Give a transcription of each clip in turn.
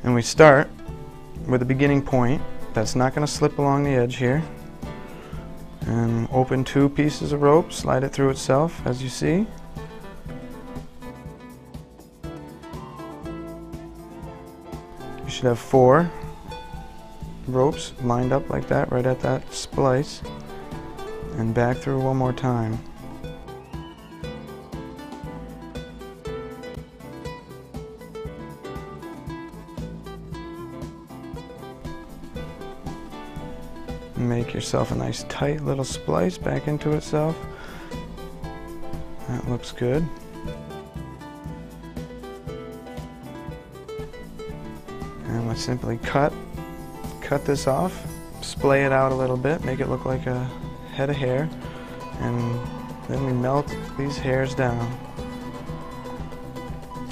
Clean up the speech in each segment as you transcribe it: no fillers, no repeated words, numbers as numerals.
And we start with a beginning point that's not going to slip along the edge here. And open 2 pieces of rope, slide it through itself as you see. You should have 4 ropes lined up like that, right at that splice, and back through one more time. Make yourself a nice tight little splice back into itself. That looks good. And let's simply cut this off, splay it out a little bit, make it look like a head of hair, and then we melt these hairs down,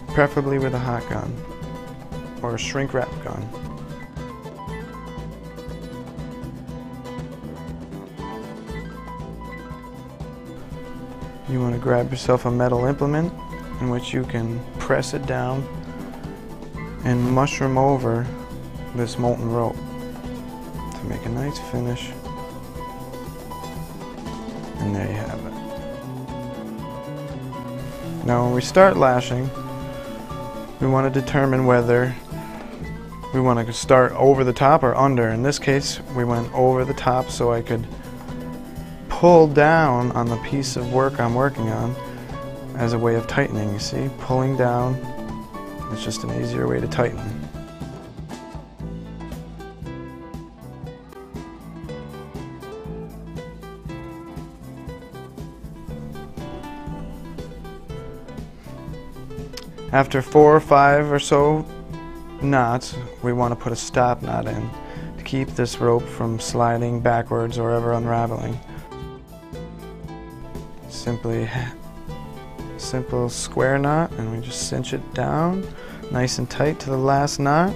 preferably with a hot gun or a shrink wrap gun. You want to grab yourself a metal implement in which you can press it down and mushroom over this molten rope to make a nice finish. And there you have it. Now when we start lashing, we want to determine whether we want to start over the top or under. In this case, we went over the top so I could pull down on the piece of work I'm working on as a way of tightening. You see, pulling down is just an easier way to tighten. After 4 or 5 or so knots, we want to put a stop knot in to keep this rope from sliding backwards or ever unraveling. Simple square knot, and we just cinch it down nice and tight to the last knot.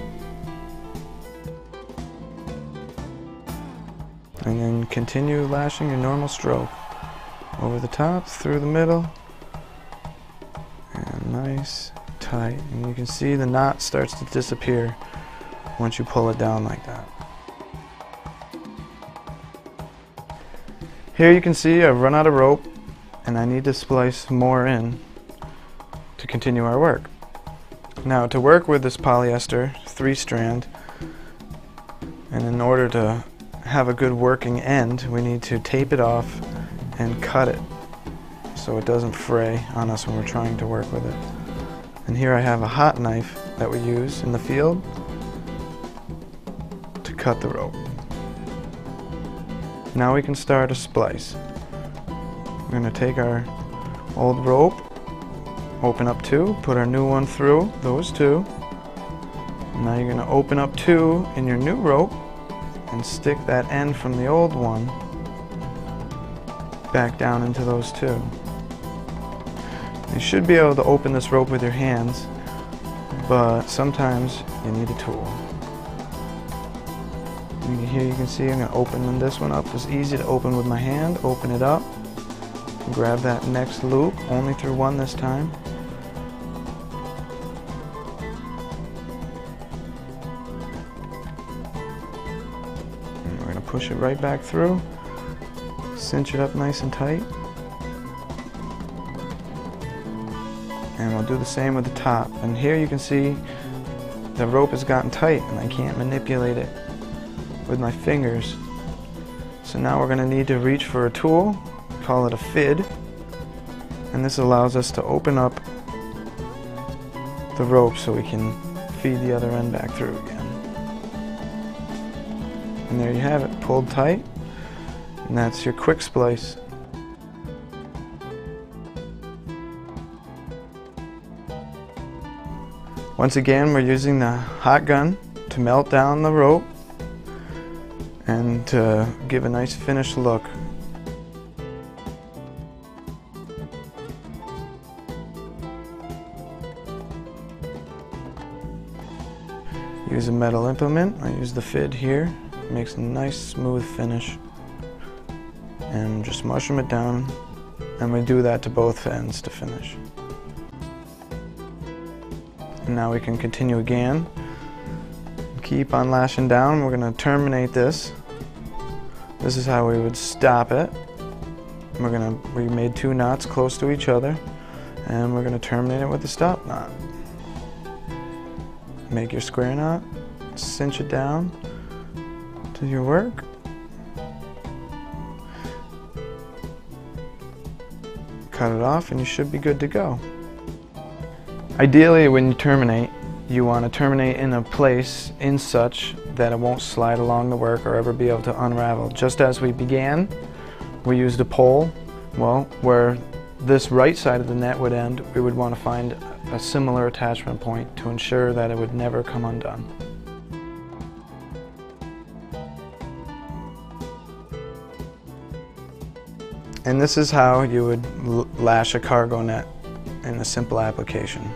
And then continue lashing your normal stroke. Over the top, through the middle, and nice, tight. And you can see the knot starts to disappear once you pull it down like that. Here you can see I've run out of rope, and I need to splice more in to continue our work. Now to work with this polyester 3-strand, and in order to have a good working end, we need to tape it off and cut it so it doesn't fray on us when we're trying to work with it. And here I have a hot knife that we use in the field to cut the rope. Now we can start a splice. We're going to take our old rope, open up 2, put our new one through those 2. Now you're going to open up 2 in your new rope and stick that end from the old one back down into those 2. You should be able to open this rope with your hands, but sometimes you need a tool. And here you can see I'm going to open this one up. It's easy to open with my hand. Open it up. Grab that next loop, only through one this time. And we're going to push it right back through, cinch it up nice and tight. And we'll do the same with the top. And here you can see the rope has gotten tight and I can't manipulate it with my fingers. So now we're going to need to reach for a tool. Call it a fid, and this allows us to open up the rope so we can feed the other end back through again. And there you have it, pulled tight, and that's your quick splice. Once again, we're using the hot gun to melt down the rope and to give a nice finished look. Use a metal implement. I use the fid here. It makes a nice smooth finish. And just mushroom it down. And we do that to both ends to finish. And now we can continue again Keep on lashing down. We're going to terminate this. This is how we would stop it. We made 2 knots close to each other, and we're going to terminate it with the stop knot. Make your square knot, cinch it down to your work. Cut it off and you should be good to go. Ideally, when you terminate, you want to terminate in a place in such that it won't slide along the work or ever be able to unravel. Just as we began, we used a pole. Well, where this right side of the net would end, we would want to find a similar attachment point to ensure that it would never come undone. And this is how you would lash a cargo net in a simple application.